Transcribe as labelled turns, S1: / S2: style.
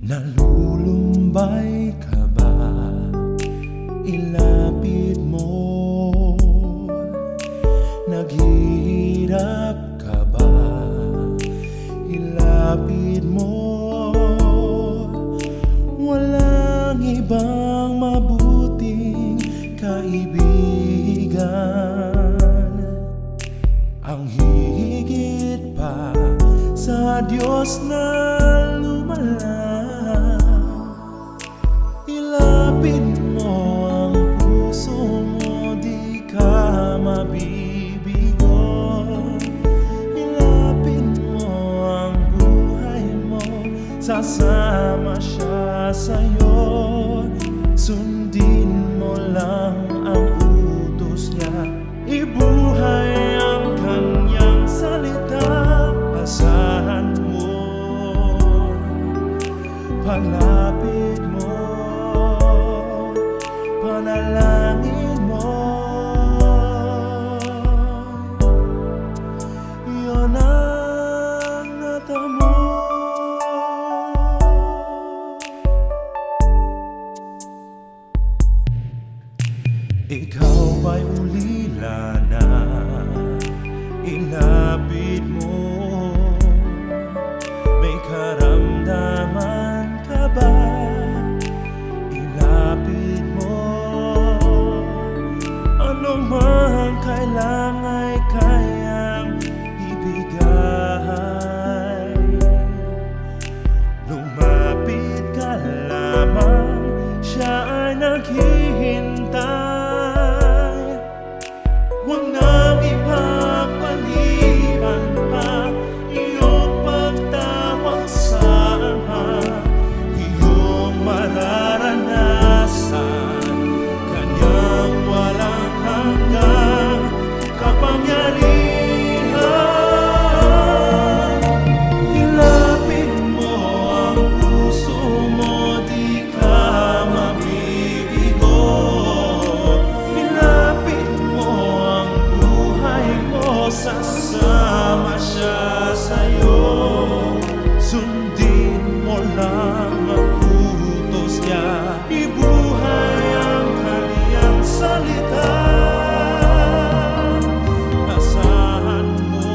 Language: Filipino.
S1: Nalulumbay ka ba? Ilapit mo. Naghihirap ka ba? Ilapit mo. Walang ibang mabuting kaibigan ang higit pa sa Diyos na lumalang. Ilapit mo ang puso mo, di ka mabibigo. Ilapit mo ang buhay mo, sasama siya sa'yo. Sundin mo lang ang utos niya, ibuhay ang kanyang salita. Asahan mo, paglapit mo, panalangin mo, yun ang natamo. Ikaw ba'y ulila na? Ilapit mo. May karamdaman ka ba? Ilapit mo. Ano man kailangan ay kayang ibigay. Lumapit ka lamang, siya ay naghihintay. Huwag nang ipagpaliban pa iyong pagtawag sa Ama. Iyong mararanasan kanyang walang hanggang kapangyarihan. Ilapit mo ang puso mo, di ka mabibigo. Ilapit mo ang buhay mo, sasama siya sa'yo. Sundin mo lang ang utos niya, ibuhay ang kanyang salita. Asahan mo,